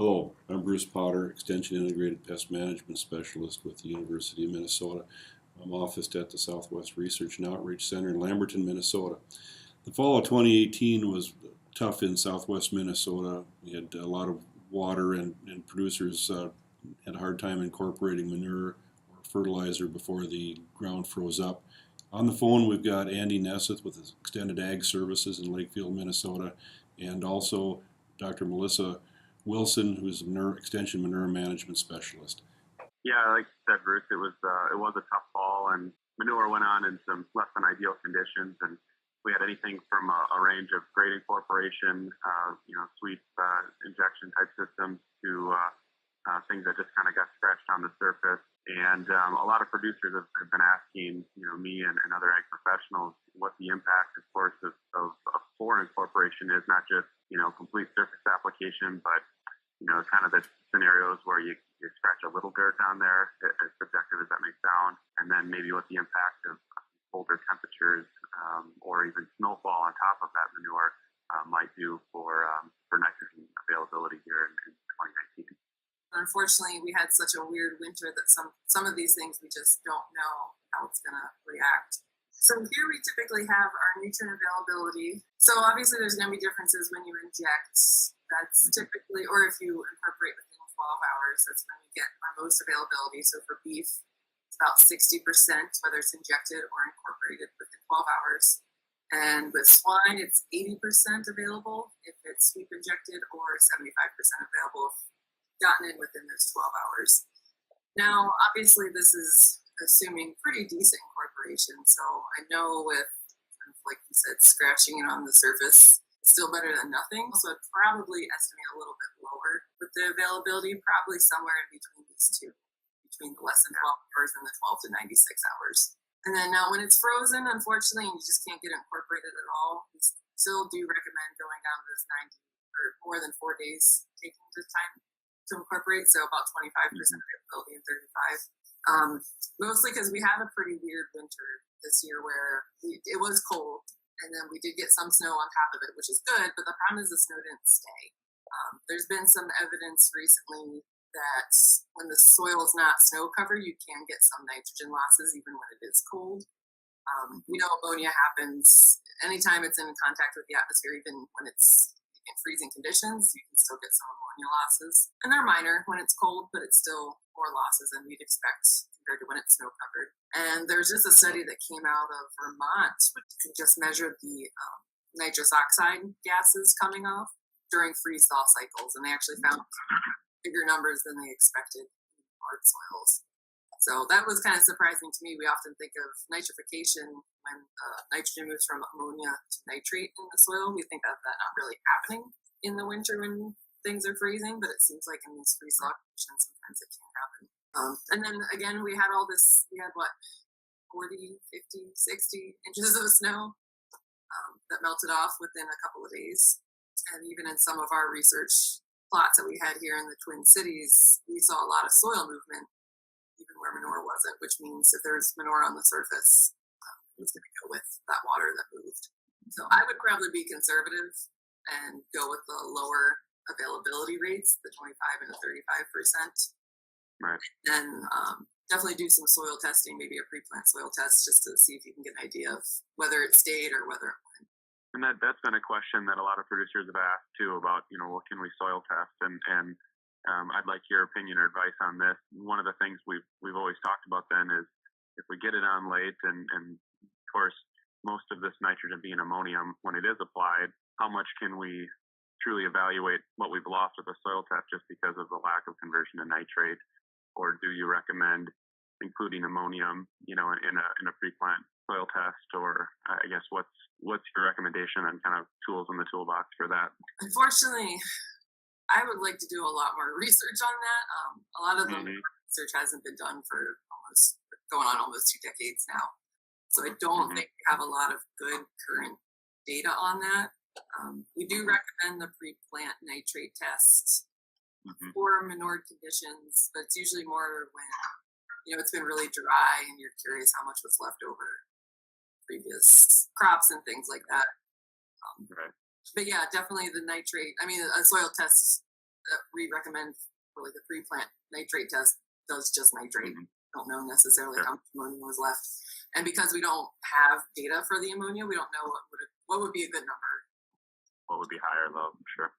Hello, I'm Bruce Potter, Extension Integrated Pest Management Specialist with the University of Minnesota. I'm officed at the Southwest Research and Outreach Center in Lamberton, Minnesota. The fall of 2018 was tough in southwest Minnesota. We had a lot of water, and producers had a hard time incorporating manure or fertilizer before the ground froze up. On the phone, we've got Andy Nesseth with Extended Ag Services in Lakefield, Minnesota, and also Dr. Melissa Wilson, who's an Extension Manure Management Specialist. Yeah, like you said, Bruce, it was a tough fall, and manure went on in some less than ideal conditions, and we had anything from a range of great incorporation, sweep injection type systems to things that just kind of got scratched on the surface. And a lot of producers have been asking, me and other ag professionals what the impact, of course, of poor incorporation is, not just, complete surface application, but, kind of the scenarios where you scratch a little dirt down there, as subjective as that may sound, and then maybe what the impact of colder temperatures or even snowfall on top of that manure might do for nitrogen availability here in 2019. Unfortunately, we had such a weird winter that some of these things we just don't know how it's going to react. So here we typically have our nutrient availability. So obviously there's going to be differences when you inject. That's typically, or if you incorporate within 12 hours, that's when you get our most availability. So for beef, it's about 60%, whether it's injected or incorporated within 12 hours. And with swine, it's 80% available if it's sweep injected, or 75% available if gotten in within those 12 hours. Now, obviously, this is assuming pretty decent incorporation. So I know with, like you said, scratching it on the surface, it's still better than nothing. So I'd probably estimate a little bit lower with the availability, probably somewhere in between these two, between the less than 12 hours and the 12 to 96 hours. And then now when it's frozen, unfortunately, and you just can't get it incorporated at all, we still do recommend going down to this 90 or more than 4 days taking the time to incorporate. So about 25% availability and 35. Mostly because we had a pretty weird winter this year where it was cold, and then we did get some snow on top of it, which is good, but the problem is the snow didn't stay. There's been some evidence recently that when the soil is not snow covered, you can get some nitrogen losses even when it is cold. We know ammonia happens anytime it's in contact with the atmosphere, even when it's in freezing conditions, you can still get some ammonia losses. And they're minor when it's cold, but it's still more losses than we'd expect compared to when it's snow covered. And there's just a study that came out of Vermont, which just measured the nitrous oxide gases coming off during freeze-thaw cycles. And they actually found bigger numbers than they expected in hard soils. So that was kind of surprising to me. We often think of nitrification when nitrogen moves from ammonia to nitrate in the soil. We think of that not really happening in the winter when things are freezing, but it seems like in these freeze-thaw conditions, sometimes it can happen. And then again, we had 40, 50, 60 inches of snow that melted off within a couple of days. And even in some of our research plots that we had here in the Twin Cities, we saw a lot of soil movement even where manure wasn't, which means if there's manure on the surface, it's going to go with that water that moved. So I would probably be conservative and go with the lower availability rates, the 25 and the 35%. Right. Then definitely do some soil testing, maybe a pre-plant soil test, just to see if you can get an idea of whether it stayed or whether it went. And that's been a question that a lot of producers have asked too about, what can we soil test? And I'd like your opinion or advice on this. One of the things we've always talked about then is if we get it on late, and of course most of this nitrogen being ammonium, when it is applied, how much can we truly evaluate what we've lost with a soil test just because of the lack of conversion to nitrate? Or do you recommend including ammonium, in a pre-plant soil test? Or I guess what's your recommendation on kind of tools in the toolbox for that? Unfortunately, I would like to do a lot more research on that. A lot of the research hasn't been done for almost 2 decades now. So I don't think we have a lot of good current data on that. We do recommend the pre-plant nitrate test for manure conditions, but it's usually more when it's been really dry and you're curious how much was left over previous crops and things like that. Right. But yeah, definitely the nitrate. I mean, a soil test we recommend for like the pre-plant nitrate test does just nitrate. Don't know necessarily how much ammonia was left, and because we don't have data for the ammonia, we don't know what would be a good number. What would be high or low? Sure.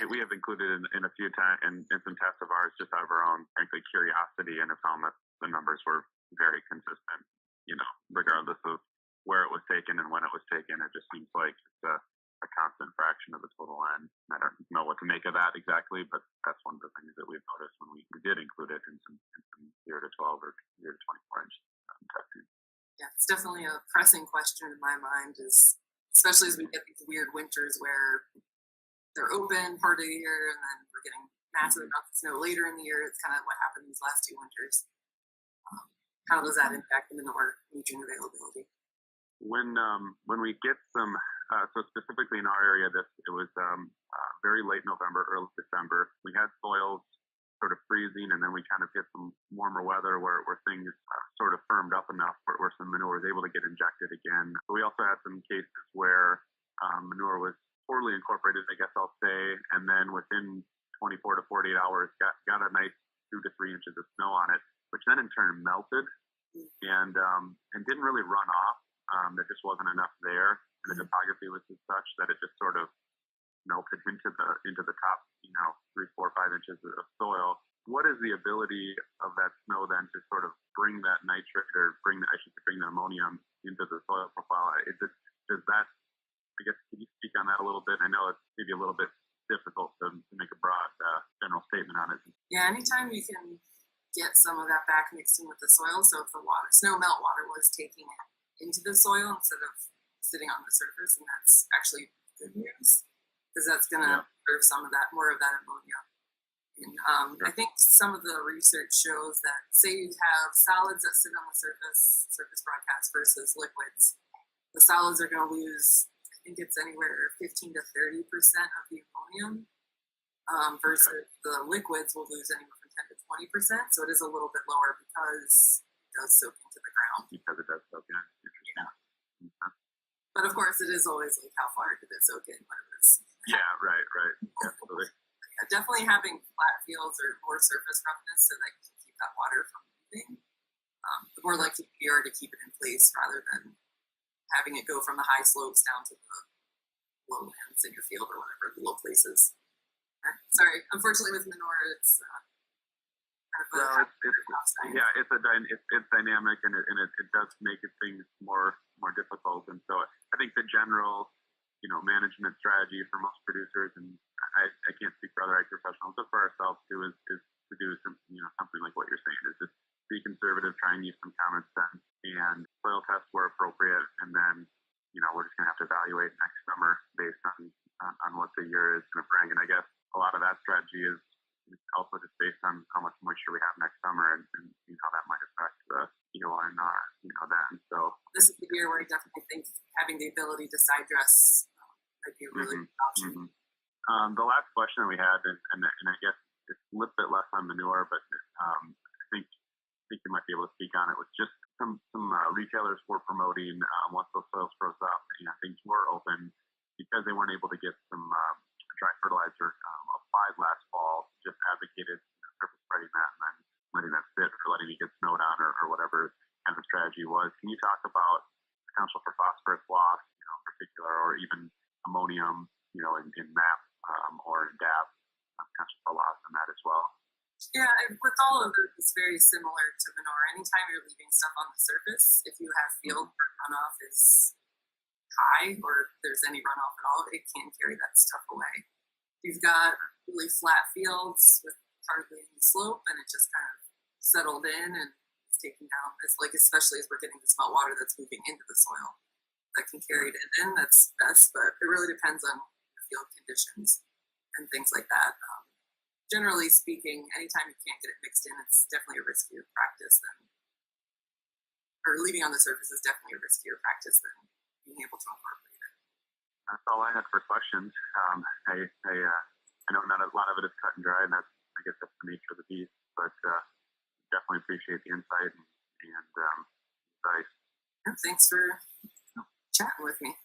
We have included in a few times in some tests of ours just out of our own, frankly, curiosity, and have found that the numbers were very consistent. Regardless of where it was taken and when it was taken, it just seems like it's a constant fraction of the total N. I don't know what to make of that exactly, but that's one of the things that we've noticed when we did include it in some 0 to 12 or 0 to 24 inch testing. Yeah, it's definitely a pressing question in my mind, especially as we get these weird winters where they're open part of the year and then we're getting massive amounts of snow later in the year. It's kind of what happened these last 2 winters. How does that impact the manure nutrient availability? When we get some, so specifically in our area, it was very late November, early December. We had soils sort of freezing, and then we kind of hit some warmer weather where things sort of firmed up enough where some manure was able to get injected again. But we also had some cases where manure was poorly incorporated, I guess I'll say, and then within 24 to 48 hours got a nice 2 to 3 inches of snow on it, which then in turn melted and didn't really run off. There just wasn't enough there, and the topography was such that it just sort of melted into the top, 3, 4, 5 inches of soil. What is the ability of that snow then to sort of bring that nitrate or bring the ammonium into the soil profile? Does that, I guess, can you speak on that a little bit? I know it's maybe a little bit difficult to make a broad general statement on it. Yeah, anytime you can get some of that back mixed in with the soil, so if the snow melt water was taking it into the soil instead of sitting on the surface, and that's actually good news because that's going to preserve more of that ammonia. And I think some of the research shows that, say you have solids that sit on the surface broadcast versus liquids, the solids are going to lose, I think it's anywhere 15 to 30% of the ammonium, versus the liquids will lose anywhere from 10 to 20%. So it is a little bit lower because it does soak into the ground. Because it does soak in. Yeah. But of course, it is always like how far did it soak in when it was. Yeah, right. Absolutely. Yeah, definitely having flat fields or more surface roughness so that you can keep that water from moving. The more likely you are to keep it in place rather than having it go from the high slopes down to the lowlands in your field or whatever, the low places. Sorry, unfortunately with manure, it's kind of it's dynamic and it does make things more difficult. And so I think the general management strategy for most producers, and I can't speak for other ag professionals, but for ourselves too, is to do something like what you're saying, is just be conservative, try and use some common sense, and soil tests where appropriate, and then we're just gonna have to evaluate next summer based on what the year is gonna bring. And I guess a lot of that strategy is also just based on how much moisture we have next summer and how that might affect the EOR, then. So this is the year where I definitely think having the ability to side dress might be a really good option. The last question we had, and I guess it's a little bit less on manure, but I think you might be able to speak on it, was just some retailers were promoting once those soils froze up, things were open because they weren't able to get some dry fertilizer applied last fall, just advocated surface spreading that and then letting that sit or letting it get snowed on or whatever kind of strategy was. Can you talk about potential for phosphorus loss, in particular, or even ammonium, in MAP or in DAP, potential for loss in that as well? Yeah, with all of it, it's very similar to manure. Anytime you're leaving stuff on the surface, if you have field where runoff is high or there's any runoff at all, it can carry that stuff away. You've got really flat fields with hardly any slope, and it just kind of settled in and it's taken down. It's like, especially as we're getting this melt water that's moving into the soil, that can carry it in. That's best, but it really depends on the field conditions and things like that. Generally speaking, anytime you can't get it mixed in, it's definitely a riskier practice or leaving on the surface is definitely a riskier practice than being able to incorporate it. That's all I had for questions. I know not a lot of it is cut and dry, and I guess that's the nature of the beast, but definitely appreciate the insight and advice. Thanks for chatting with me.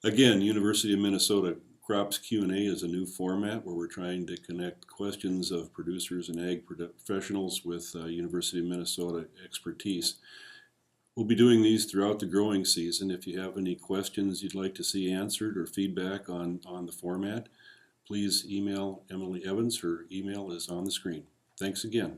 Again, University of Minnesota Crops Q&A is a new format where we're trying to connect questions of producers and ag professionals with University of Minnesota expertise. We'll be doing these throughout the growing season. If you have any questions you'd like to see answered or feedback on the format, please email Emily Evans. Her email is on the screen. Thanks again.